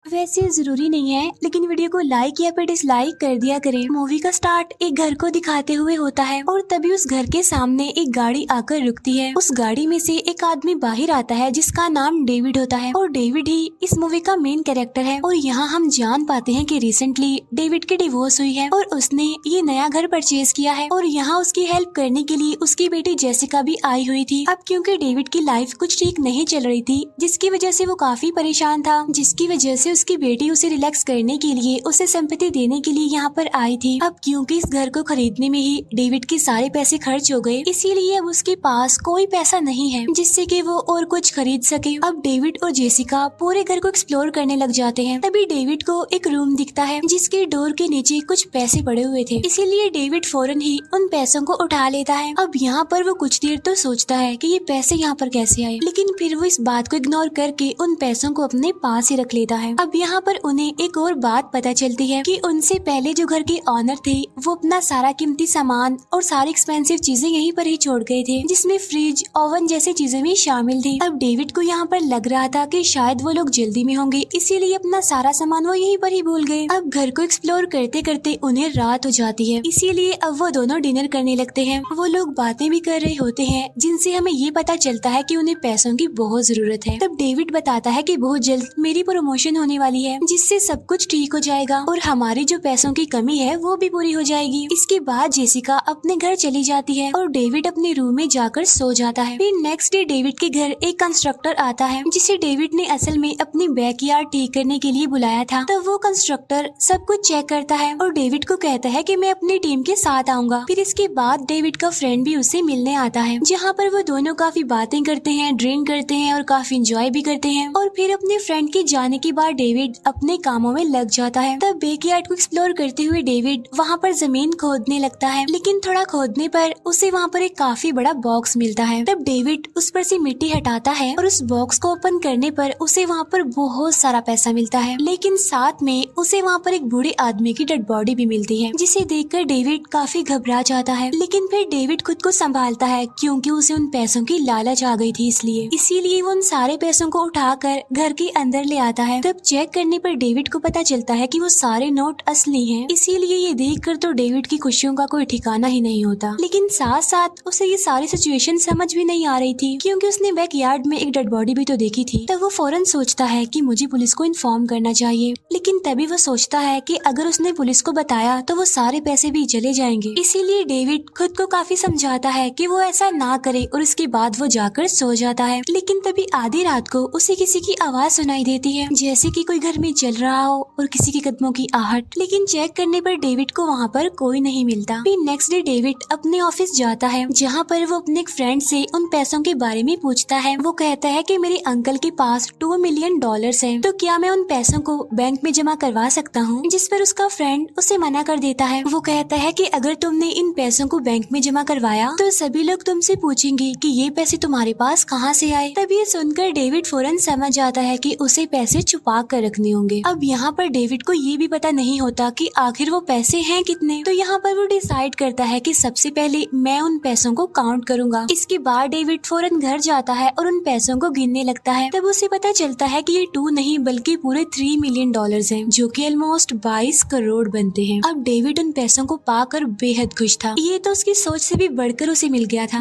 वैसे जरूरी नहीं है, लेकिन वीडियो को लाइक या फिर डिसलाइक कर दिया करें। मूवी का स्टार्ट एक घर को दिखाते हुए होता है और तभी उस घर के सामने एक गाड़ी आकर रुकती है। उस गाड़ी में से एक आदमी बाहर आता है जिसका नाम डेविड होता है और डेविड ही इस मूवी का मेन कैरेक्टर है। और यहाँ हम जान पाते हैं कि रिसेंटली डेविड की डिवोर्स हुई है और उसने ये नया घर परचेज किया है और यहाँ उसकी हेल्प करने के लिए उसकी बेटी जेसिका भी आई हुई थी। अब क्योंकि डेविड की लाइफ कुछ ठीक नहीं चल रही थी, जिसकी वजह से वो काफी परेशान था, जिसकी वजह से उसकी बेटी उसे रिलैक्स करने के लिए, उसे सिंपैथी देने के लिए यहाँ पर आई थी। अब क्योंकि इस घर को खरीदने में ही डेविड के सारे पैसे खर्च हो गए, इसीलिए अब उसके पास कोई पैसा नहीं है जिससे कि वो और कुछ खरीद सके। अब डेविड और जेसिका पूरे घर को एक्सप्लोर करने लग जाते हैं। तभी डेविड को एक रूम दिखता है जिसके डोर के नीचे कुछ पैसे पड़े हुए थे, इसीलिए डेविड फौरन ही उन पैसों को उठा लेता है। अब यहाँ पर वो कुछ देर तो सोचता है कि ये पैसे यहाँ पर कैसे आए, लेकिन फिर वो इस बात को इग्नोर करके उन पैसों को अपने पास ही रख लेता है। अब यहाँ पर उन्हें एक और बात पता चलती है कि उनसे पहले जो घर के ऑनर थे वो अपना सारा कीमती सामान और सारी एक्सपेंसिव चीजें यहीं पर ही छोड़ गए थे, जिसमें फ्रिज, ओवन जैसी चीजें भी शामिल थी। अब डेविड को यहाँ पर लग रहा था कि शायद वो लोग जल्दी में होंगे, इसीलिए अपना सारा सामान वो यहीं पर ही भूल गए। अब घर को एक्सप्लोर करते करते उन्हें रात हो जाती है, इसीलिए अब वो दोनों डिनर करने लगते हैं। वो लोग बातें भी कर रहे होते हैं जिनसे हमें ये पता चलता है कि उन्हें पैसों की बहुत जरूरत है। तब डेविड बताता है कि बहुत जल्द मेरी प्रमोशन होने वाली है, जिससे सब कुछ ठीक हो जाएगा और हमारी जो पैसों की कमी है वो भी पूरी हो जाएगी। इसके बाद जेसिका अपने घर चली जाती है और डेविड अपने रूम में जाकर सो जाता है। फिर नेक्स्ट डे डेविड के घर एक कंस्ट्रक्टर आता है जिसे डेविड ने असल में अपनी बैकयार्ड ठीक करने के लिए बुलाया था। तब वो कंस्ट्रक्टर सब कुछ चेक करता है और डेविड को कहता है कि मैं अपनी टीम के साथ आऊंगा। फिर इसके बाद डेविड का फ्रेंड भी उससे मिलने आता है, जहाँ पर वो दोनों काफी बातें करते हैं, ड्रिंक करते हैं और काफी इंजॉय भी करते हैं। और फिर अपने फ्रेंड के जाने के बाद डेविड अपने कामों में लग जाता है। तब बैकयार्ड को एक्सप्लोर करते हुए डेविड वहाँ पर जमीन खोदने लगता है, लेकिन थोड़ा खोदने पर उसे वहाँ पर एक काफी बड़ा बॉक्स मिलता है। तब डेविड उस पर से मिट्टी हटाता है और उस बॉक्स को ओपन करने पर उसे वहाँ पर बहुत सारा पैसा मिलता है, लेकिन साथ में उसे वहाँ पर एक बूढ़े आदमी की डेड बॉडी भी मिलती है, जिसे देखकर डेविड काफी घबरा जाता है। लेकिन फिर डेविड खुद को संभालता है क्योंकि उसे उन पैसों की लालच आ गई थी, इसीलिए वो उन सारे पैसों को उठाकर घर के अंदर ले आता है। तब चेक करने पर डेविड को पता चलता है कि वो सारे नोट असली हैं, इसीलिए ये देखकर तो डेविड की खुशियों का कोई ठिकाना ही नहीं होता। लेकिन साथ साथ उसे ये सारी सिचुएशन समझ भी नहीं आ रही थी, क्योंकि उसने बैकयार्ड में एक डेड बॉडी भी तो देखी थी। तब वो फौरन सोचता है कि मुझे पुलिस को इन्फॉर्म करना चाहिए, लेकिन तभी वो सोचता है कि अगर उसने पुलिस को बताया तो वो सारे पैसे भी चले जाएंगे। इसीलिए डेविड खुद को काफी समझाता है कि वो ऐसा ना करे और उसके बाद वो जाकर सो जाता है। लेकिन तभी आधी रात को उसे किसी की आवाज सुनाई देती है, जैसे कि कोई घर में चल रहा हो और किसी के कदमों की आहट। लेकिन चेक करने पर डेविड को वहाँ पर कोई नहीं मिलता। फिर नेक्स्ट डे डेविड अपने ऑफिस जाता है, जहाँ पर वो अपने एक फ्रेंड से उन पैसों के बारे में पूछता है। वो कहता है कि मेरे अंकल के पास $2 मिलियन हैं, तो क्या मैं उन पैसों को बैंक में जमा करवा सकता हूँ? जिस पर उसका फ्रेंड उसे मना कर देता है। वो कहता है कि अगर तुमने इन पैसों को बैंक में जमा करवाया तो सभी लोग तुमसे पूछेंगे कि ये पैसे तुम्हारे पास कहाँ से आए। तब ये सुनकर डेविड फौरन समझ जाता है कि उसे पैसे छुपा कर रखने होंगे। अब यहाँ पर डेविड को ये भी पता नहीं होता कि आखिर वो पैसे हैं कितने। तो यहाँ पर वो डिसाइड करता है कि सबसे पहले मैं उन पैसों को काउंट करूंगा। इसके बाद डेविड फौरन घर जाता है और उन पैसों को गिनने लगता है। तब उसे पता चलता है कि ये 2 नहीं बल्कि पूरे $3 मिलियन हैं, जो कि ऑलमोस्ट 22 करोड़ बनते हैं। अब डेविड उन पैसों को पाकर बेहद खुश था। ये तो उसकी सोच से भी बढ़कर उसे मिल गया था।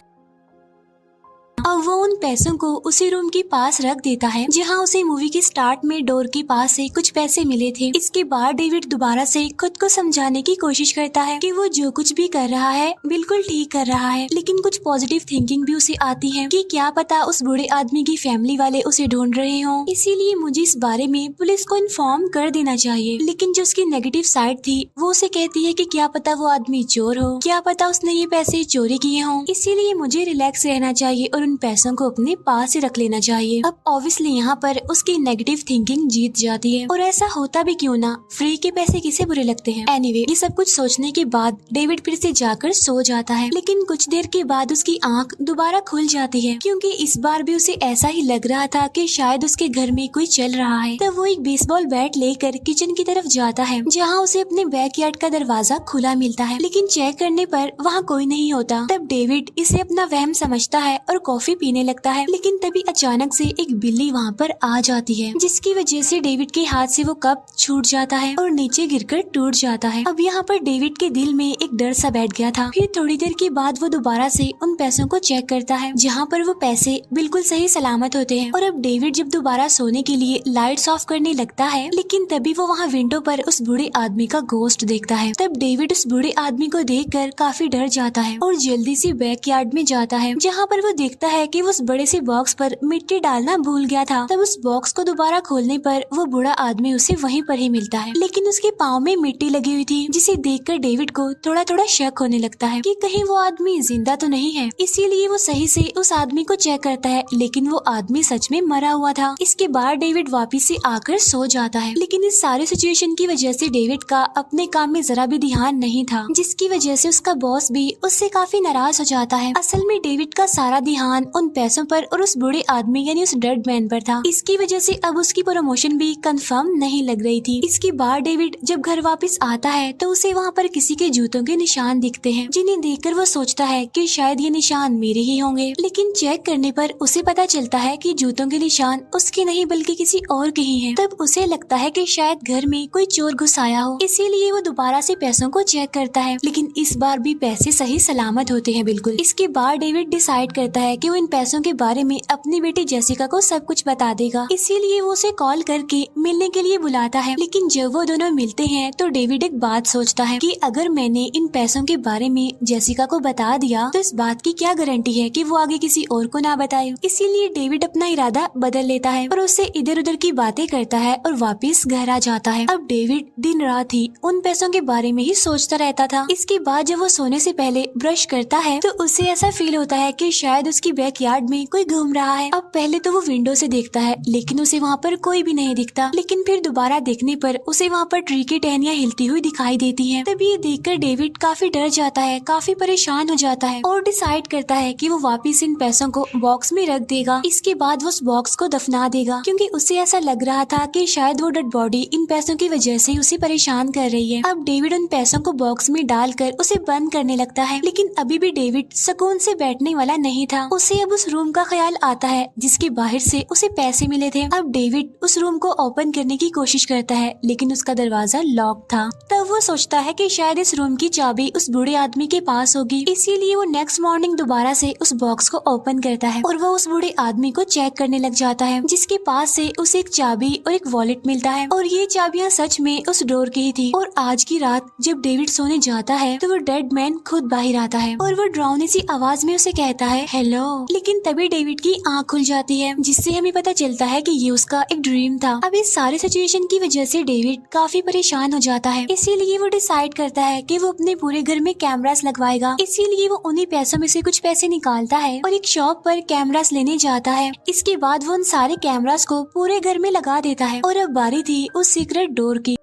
अब वो उन पैसों को उसी रूम के पास रख देता है जहाँ उसे मूवी के स्टार्ट में डोर के पास से कुछ पैसे मिले थे। इसके बाद डेविड दोबारा से खुद को समझाने की कोशिश करता है कि वो जो कुछ भी कर रहा है बिल्कुल ठीक कर रहा है, लेकिन कुछ पॉजिटिव थिंकिंग भी उसे आती है कि क्या पता उस बूढ़े आदमी की फैमिली वाले उसे ढूंढ रहे हों, इसीलिए मुझे इस बारे में पुलिस को इन्फॉर्म कर देना चाहिए। लेकिन जो उसकी नेगेटिव साइड थी वो उसे कहती है कि क्या पता वो आदमी चोर हो, क्या पता उसने ये पैसे चोरी किए हों, इसीलिए मुझे रिलैक्स रहना चाहिए और पैसों को अपने पास ही रख लेना चाहिए। अब ऑब्वियसली यहाँ पर उसकी नेगेटिव थिंकिंग जीत जाती है, और ऐसा होता भी क्यों ना, फ्री के पैसे किसे बुरे लगते हैं। एनीवे, ये सब कुछ सोचने के बाद डेविड फिर से जाकर सो जाता है, लेकिन कुछ देर के बाद उसकी आंख दोबारा खुल जाती है, क्योंकि इस बार भी उसे ऐसा ही लग रहा था कि शायद उसके घर में कोई चल रहा है। तब वो एक बेसबॉल बैट लेकर किचन की तरफ जाता है, जहाँ उसे अपने बैकयार्ड का दरवाजा खुला मिलता है, लेकिन चेक करने पर वहाँ कोई नहीं होता। तब डेविड इसे अपना वहम समझता है और कॉफी पीने लगता है, लेकिन तभी अचानक से एक बिल्ली वहाँ पर आ जाती है, जिसकी वजह से डेविड के हाथ से वो कप छूट जाता है और नीचे गिरकर टूट जाता है। अब यहाँ पर डेविड के दिल में एक डर सा बैठ गया था। फिर थोड़ी देर के बाद वो दोबारा से उन पैसों को चेक करता है, जहाँ पर वो पैसे बिल्कुल सही सलामत होते हैं। और अब डेविड जब दोबारा सोने के लिए लाइट्स ऑफ करने लगता है, लेकिन तभी वो वहाँ विंडो पर उस बूढ़े आदमी का घोस्ट देखता है। तब डेविड उस बूढ़े आदमी को देखकर काफी डर जाता है और जल्दी से बैकयार्ड में जाता है, जहाँ पर वो देखता है कि वो उस बड़े से बॉक्स पर मिट्टी डालना भूल गया था। तब उस बॉक्स को दोबारा खोलने पर वो बूढ़ा आदमी उसे वहीं पर ही मिलता है, लेकिन उसके पाँव में मिट्टी लगी हुई थी, जिसे देखकर डेविड को थोड़ा थोड़ा शक होने लगता है कि कहीं वो आदमी जिंदा तो नहीं है। इसीलिए वो सही से उस आदमी को चेक करता है, लेकिन वो आदमी सच में मरा हुआ था। इसके बाद डेविड वापिस से आकर सो जाता है, लेकिन इस सारे सिचुएशन की वजह से डेविड का अपने काम में जरा भी ध्यान नहीं था, जिसकी वजह से उसका बॉस भी उससे काफी नाराज हो जाता है। असल में डेविड का सारा ध्यान उन पैसों पर और उस बूढ़े आदमी यानी उस डेड मैन पर था। इसकी वजह से अब उसकी प्रमोशन भी कंफर्म नहीं लग रही थी। इसके बाद डेविड जब घर वापस आता है तो उसे वहाँ पर किसी के जूतों के निशान दिखते हैं, जिन्हें देखकर वो सोचता है कि शायद ये निशान मेरे ही होंगे। लेकिन चेक करने पर उसे पता चलता है कि जूतों के निशान उसके नहीं बल्कि किसी और के ही हैं। तब उसे लगता है कि शायद घर में कोई चोर घुस आया हो, इसीलिए वो दोबारा से पैसों को चेक करता है, लेकिन इस बार भी पैसे सही सलामत होते हैं बिल्कुल। इसके बाद डेविड डिसाइड करता है कि वो इन पैसों के बारे में अपनी बेटी जेसिका को सब कुछ बता देगा। इसीलिए वो उसे कॉल करके मिलने के लिए बुलाता है। लेकिन जब वो दोनों मिलते हैं तो डेविड एक बात सोचता है कि अगर मैंने इन पैसों के बारे में जेसिका को बता दिया तो इस बात की क्या गारंटी है कि वो आगे किसी और को ना बताए। इसीलिए डेविड अपना इरादा बदल लेता है और उससे इधर उधर की बातें करता है और वापस घर आ जाता है। अब डेविड दिन रात ही उन पैसों के बारे में ही सोचता रहता था। इसके बाद जब वो सोने से पहले ब्रश करता है तो उसे ऐसा फील होता है कि शायद उसकी बैकयार्ड में कोई घूम रहा है। अब पहले तो वो विंडो से देखता है, लेकिन उसे वहाँ पर कोई भी नहीं दिखता। लेकिन फिर दोबारा देखने पर उसे वहाँ पर ट्री की टहनियाँ हिलती हुई दिखाई देती हैं। तभी ये देखकर डेविड काफी डर जाता है, काफी परेशान हो जाता है और डिसाइड करता है कि वो वापस इन पैसों को बॉक्स में रख देगा। इसके बाद वो उस बॉक्स को दफना देगा, क्योंकि उसे ऐसा लग रहा था कि शायद वो डेड बॉडी इन पैसों की वजह से उसे परेशान कर रही है। अब डेविड उन पैसों को बॉक्स में डालकर उसे बंद करने लगता है, लेकिन अभी भी डेविड सुकून से बैठने वाला नहीं था। उसे अब उस रूम का ख्याल आता है जिसके बाहर से उसे पैसे मिले थे। अब डेविड उस रूम को ओपन करने की कोशिश करता है, लेकिन उसका दरवाजा लॉक था। तब वो सोचता है कि शायद इस रूम की चाबी उस बूढ़े आदमी के पास होगी। इसीलिए वो नेक्स्ट मॉर्निंग दोबारा से उस बॉक्स को ओपन करता है और वो उस बूढ़े आदमी को चेक करने लग जाता है, जिसके पास से उसे एक चाबी और एक वॉलेट मिलता है और ये चाबियां सच में उस डोर की ही थी। और आज की रात जब डेविड सोने जाता है तो वो डेड मैन खुद बाहर आता है और वो डरावनी सी आवाज में उसे कहता है हेलो। लेकिन तभी डेविड की आंख खुल जाती है, जिससे हमें पता चलता है कि ये उसका एक ड्रीम था। अब इस सारे सिचुएशन की वजह से डेविड काफी परेशान हो जाता है। इसीलिए वो डिसाइड करता है कि वो अपने पूरे घर में कैमरास लगवाएगा। इसीलिए वो उन्हीं पैसों में से कुछ पैसे निकालता है और एक शॉप पर कैमरास लेने जाता है। इसके बाद वो उन सारे कैमरास को पूरे घर में लगा देता है और अब बारी थी उस सीक्रेट डोर की।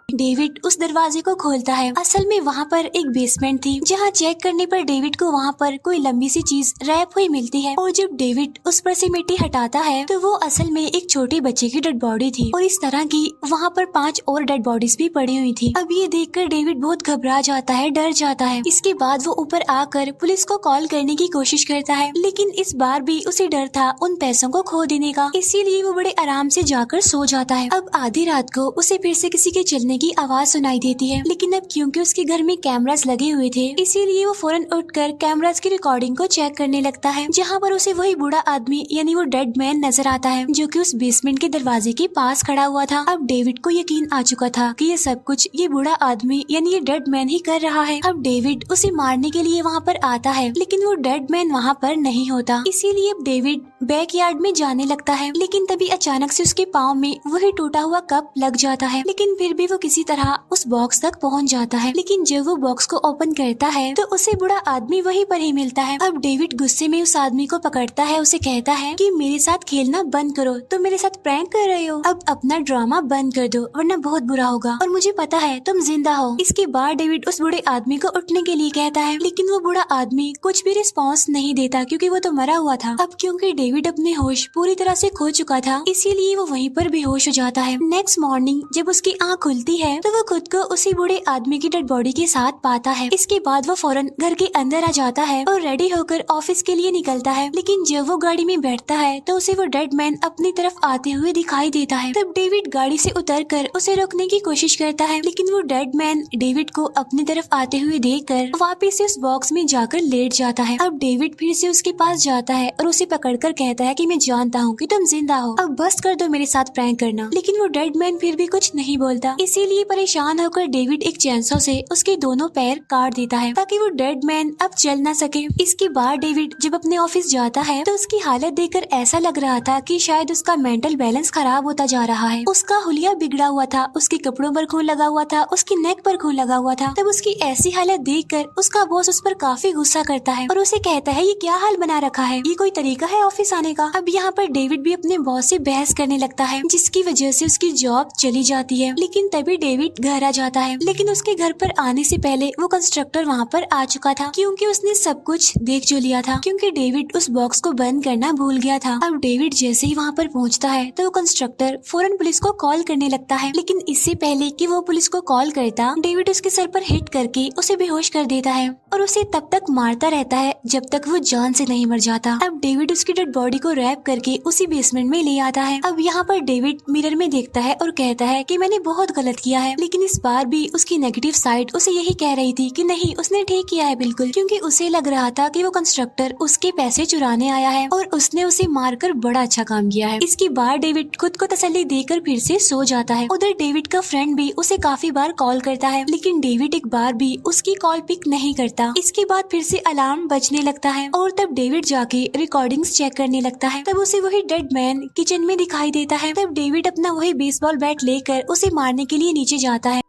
डेविड उस दरवाजे को खोलता है। असल में वहाँ पर एक बेसमेंट थी, जहाँ चेक करने पर डेविड को वहाँ पर कोई लंबी सी चीज रैप हुई मिलती है और जब डेविड उस पर से मिट्टी हटाता है तो वो असल में एक छोटे बच्चे की डेड बॉडी थी और इस तरह की वहाँ पर 5 और डेड बॉडीज भी पड़ी हुई थी। अब ये देखकर डेविड बहुत घबरा जाता है, डर जाता है। इसके बाद वो ऊपर आकर पुलिस को कॉल करने की कोशिश करता है, लेकिन इस बार भी उसे डर था उन पैसों को खो देने का। इसीलिए वो बड़े आराम से जाकर सो जाता है। अब आधी रात को उसे फिर से किसी के चलने की आवाज सुनाई देती है, लेकिन अब क्योंकि उसके घर में कैमरास लगे हुए थे इसीलिए वो फौरन उठकर कैमरास की रिकॉर्डिंग को चेक करने लगता है, जहाँ पर उसे वही बूढ़ा आदमी यानी वो डेड मैन नजर आता है, जो कि उस बेसमेंट के दरवाजे के पास खड़ा हुआ था। अब डेविड को यकीन आ चुका था कि ये सब कुछ ये बूढ़ा आदमी यानी ये डेड मैन ही कर रहा है। अब डेविड उसे मारने के लिए वहाँ पर आता है, लेकिन वो डेड मैन वहाँ पर नहीं होता। इसीलिए अब डेविड बैकयार्ड में जाने लगता है, लेकिन तभी अचानक से उसके पाँव में वही टूटा हुआ कप लग जाता है। लेकिन फिर भी वो किसी तरह उस बॉक्स तक पहुंच जाता है। लेकिन जब वो बॉक्स को ओपन करता है तो उसे बूढ़ा आदमी वहीं पर ही मिलता है। अब डेविड गुस्से में उस आदमी को पकड़ता है, उसे कहता है कि मेरे साथ खेलना बंद करो, तुम मेरे साथ प्रैंक कर रहे हो। अब अपना ड्रामा बंद कर दो वरना बहुत बुरा होगा और मुझे पता है तुम जिंदा हो। इसके बाद डेविड उस बूढ़े आदमी को उठने के लिए कहता है, लेकिन वो बूढ़ा आदमी कुछ भी रिस्पॉन्स नहीं देता क्योंकि वो तो मरा हुआ था। अब क्योंकि डेविड अपने होश पूरी तरह से खो चुका था इसीलिए वो वहीं पर बेहोश हो जाता है। नेक्स्ट मॉर्निंग जब उसकी आँख खुलती होती है तो वो खुद को उसी बूढ़े आदमी की डेड बॉडी के साथ पाता है। इसके बाद वो फौरन घर के अंदर आ जाता है और रेडी होकर ऑफिस के लिए निकलता है। लेकिन जब वो गाड़ी में बैठता है तो उसे वो डेड मैन अपनी तरफ आते हुए दिखाई देता है। तब डेविड गाड़ी से उतरकर उसे रोकने की कोशिश करता है, लेकिन वो डेड मैन डेविड को अपनी तरफ आते हुए देखकर वापस से उस बॉक्स में जाकर लेट जाता है। अब डेविड फिर से उसके पास जाता है और उसे पकड़कर कहता है कि मैं जानता हूँ कि तुम जिंदा हो, अब बस कर दो मेरे साथ प्रैंक करना। लेकिन वो डेड मैन फिर भी कुछ नहीं बोलता। इसीलिए परेशान होकर डेविड एक चैनसो से उसके दोनों पैर काट देता है ताकि वो डेड मैन अब चल ना सके। इसके बाद डेविड जब अपने ऑफिस जाता है तो उसकी हालत देखकर ऐसा लग रहा था कि शायद उसका मेंटल बैलेंस खराब होता जा रहा है। उसका हुलिया बिगड़ा हुआ था, उसके कपड़ों पर खून लगा हुआ था, उसकी नेक पर खून लगा हुआ था। तब उसकी ऐसी हालत देखकर उसका बॉस उस पर काफी गुस्सा करता है और उसे कहता है ये क्या हाल बना रखा है, ये कोई तरीका है ऑफिस आने का। अब यहाँ पर डेविड भी अपने बॉस से बहस करने लगता है जिसकी वजह से उसकी जॉब चली जाती है। लेकिन तभी डेविड घर आ जाता है। लेकिन उसके घर पर आने से पहले वो कंस्ट्रक्टर वहाँ पर आ चुका था क्योंकि उसने सब कुछ देख जो लिया था, क्योंकि डेविड उस बॉक्स को बंद करना भूल गया था। अब डेविड जैसे ही वहाँ पर पहुँचता है तो वो कंस्ट्रक्टर फौरन पुलिस को कॉल करने लगता है। लेकिन इससे पहले कि वो पुलिस को कॉल करता, डेविड उसके सर पर हिट करके उसे बेहोश कर देता है और उसे तब तक मारता रहता है जब तक वो जान से नहीं मर जाता। अब डेविड उसकी डेड बॉडी को रैप करके उसी बेसमेंट में ले आता है। अब यहाँ पर डेविड मिरर में देखता है और कहता है कि मैंने बहुत गलत किया है। लेकिन इस बार भी उसकी नेगेटिव साइड उसे यही कह रही थी कि नहीं, उसने ठीक किया है बिल्कुल, क्योंकि उसे लग रहा था कि वो कंस्ट्रक्टर उसके पैसे चुराने आया है और उसने उसे मारकर बड़ा अच्छा काम किया है। इसके बाद डेविड खुद को तसल्ली देकर फिर से सो जाता है। उधर डेविड का फ्रेंड भी उसे काफी बार कॉल करता है, लेकिन डेविड एक बार भी उसकी कॉल पिक नहीं करता। इसके बाद फिर से अलार्म बजने लगता है और तब डेविड जाके रिकॉर्डिंग्स चेक करने लगता है। तब उसे वही डेड मैन किचन में दिखाई देता है। तब डेविड अपना वही बेसबॉल बैट लेकर उसे मारने के लिए नीचे जाता है,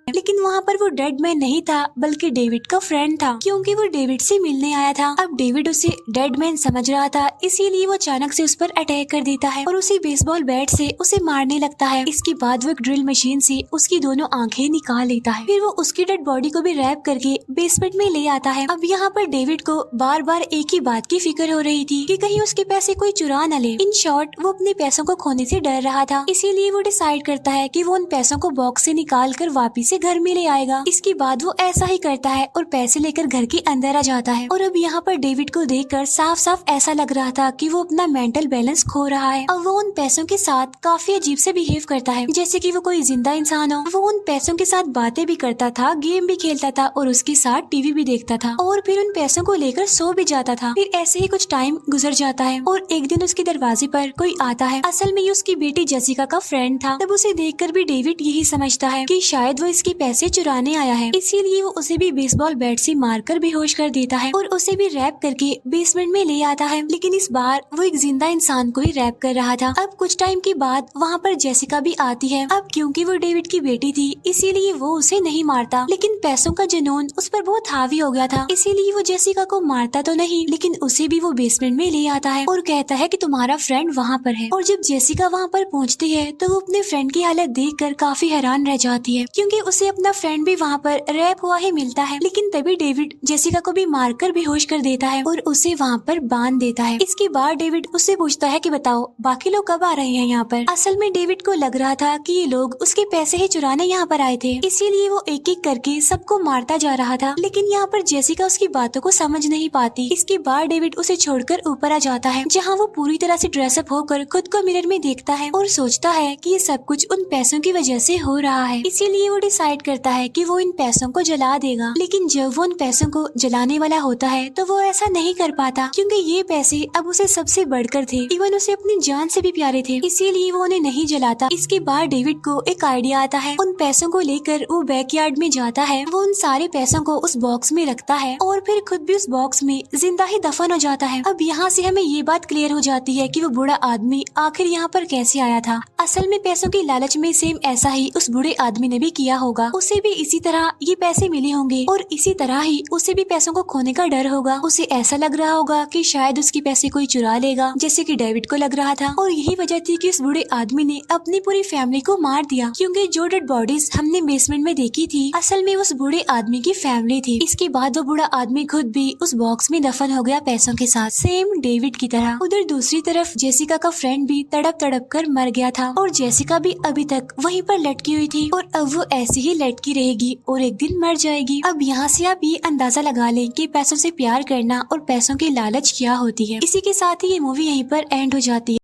लेकिन वहाँ पर वो डेड मैन नहीं था बल्कि डेविड का फ्रेंड था, क्योंकि वो डेविड से मिलने आया था। अब डेविड उसे डेड मैन समझ रहा था, इसीलिए वो अचानक से उस पर अटैक कर देता है और उसी बेसबॉल बैट से उसे मारने लगता है। इसके बाद वो एक ड्रिल मशीन से उसकी दोनों आंखें निकाल लेता है। फिर वो उसकी डेड बॉडी को भी रैप करके बेसमेंट में ले आता है। अब यहाँ पर डेविड को बार बार एक ही बात की फिक्र हो रही थी कि कहीं उसके पैसे कोई चुरा न ले। इन शॉर्ट वो अपने पैसों को खोने से डर रहा था, इसीलिए वो डिसाइड करता है कि वो उन पैसों को बॉक्स से निकाल कर वापिस घर में ले आएगा। इसके बाद वो ऐसा ही करता है और पैसे लेकर घर के अंदर आ जाता है। और अब यहाँ पर डेविड को देखकर साफ साफ ऐसा लग रहा था कि वो अपना मेंटल बैलेंस खो रहा है। अब वो उन पैसों के साथ काफी अजीब से बिहेव करता है, जैसे कि वो कोई जिंदा इंसान हो। वो उन पैसों के साथ बातें भी करता था, गेम भी खेलता था और उसके साथ टीवी भी देखता था और फिर उन पैसों को लेकर सो भी जाता था। फिर ऐसे ही कुछ टाइम गुजर जाता है और एक दिन उसके दरवाजे पर कोई आता है। असल में ये उसकी बेटी जेसिका का फ्रेंड था। तब उसे देखकर भी डेविड यही समझता है कि शायद वो इसके पैसे चुराने आया है, इसीलिए वो उसे भी बेसबॉल बैट से मारकर बेहोश कर देता है और उसे भी रैप करके बेसमेंट में ले आता है। लेकिन इस बार वो एक जिंदा इंसान को ही रैप कर रहा था। अब कुछ टाइम के बाद वहाँ पर जेसिका भी आती है। अब क्योंकि वो डेविड की बेटी थी इसीलिए वो उसे नहीं मारता, लेकिन पैसों का जुनून उस पर बहुत हावी हो गया था, इसीलिए वो जेसिका को मारता तो नहीं लेकिन उसे भी वो बेसमेंट में ले आता है और कहता है कि तुम्हारा फ्रेंड वहाँ पर है। और जब जेसिका वहाँ पर पहुँचती है तो वो अपने फ्रेंड की हालत देखकर काफी हैरान रह जाती है, क्योंकि उसे अपना फ्रेंड भी वहाँ पर रैप हुआ ही मिलता है। लेकिन तभी डेविड जेसिका को भी मारकर बेहोश कर देता है और उसे वहाँ पर बांध देता है। इसके बाद डेविड उससे पूछता है कि बताओ बाकी लोग कब आ रहे हैं यहाँ पर। असल में डेविड को लग रहा था कि ये लोग उसके पैसे ही चुराने यहाँ पर आए थे, इसीलिए वो एक एक करके सबको मारता जा रहा था। लेकिन यहाँ पर जेसिका उसकी बातों को समझ नहीं पाती। इसके बाद डेविड उसे छोड़कर ऊपर आ जाता है, जहाँ वो पूरी तरह से ड्रेसअप होकर खुद को मिरर में देखता है और सोचता है कि ये सब कुछ उन पैसों की वजह से हो रहा है। इसीलिए वो डिसाइड करता है कि वो इन पैसों को जला देगा। लेकिन जब वो उन पैसों को जलाने वाला होता है तो वो ऐसा नहीं कर पाता, क्योंकि ये पैसे अब उसे सबसे बढ़कर थे, इवन उसे अपनी जान से भी प्यारे थे, इसीलिए वो उन्हें नहीं जलाता। इसके बाद डेविड को एक आइडिया आता है। उन पैसों को लेकर वो बैकयार्ड में जाता है। वो उन सारे पैसों को उस बॉक्स में रखता है और फिर खुद भी उस बॉक्स में जिंदा ही दफन हो जाता है। अब यहाँ से हमें ये बात क्लियर हो जाती है कि वो बूढ़ा आदमी आखिर यहाँ पर कैसे आया था। असल में पैसों की लालच में सेम ऐसा ही उस बूढ़े आदमी ने भी किया होगा। उसे भी इसी तरह ये पैसे मिले होंगे और इसी तरह ही उसे भी पैसों को खोने का डर होगा। उसे ऐसा लग रहा होगा कि शायद उसके पैसे कोई चुरा लेगा, जैसे कि डेविड को लग रहा था। और यही वजह थी कि उस बूढ़े आदमी ने अपनी पूरी फैमिली को मार दिया, क्योंकि जो डेड बॉडीज हमने बेसमेंट में देखी थी असल में उस बूढ़े आदमी की फैमिली थी। इसके बाद वो बूढ़ा आदमी खुद भी उस बॉक्स में दफन हो गया पैसों के साथ, सेम डेविड की तरह। उधर दूसरी तरफ जेसिका का फ्रेंड भी तड़प तड़प कर मर गया था। और जेसिका भी अभी तक वहीं पर लटकी हुई थी और अब वो ऐसे ही लटकी रहेगी और एक दिन मर जाएगी। अब यहाँ से आप ये अंदाजा लगा लें कि पैसों से प्यार करना और पैसों की लालच क्या होती है। इसी के साथ ही ये मूवी यहीं पर एंड हो जाती है।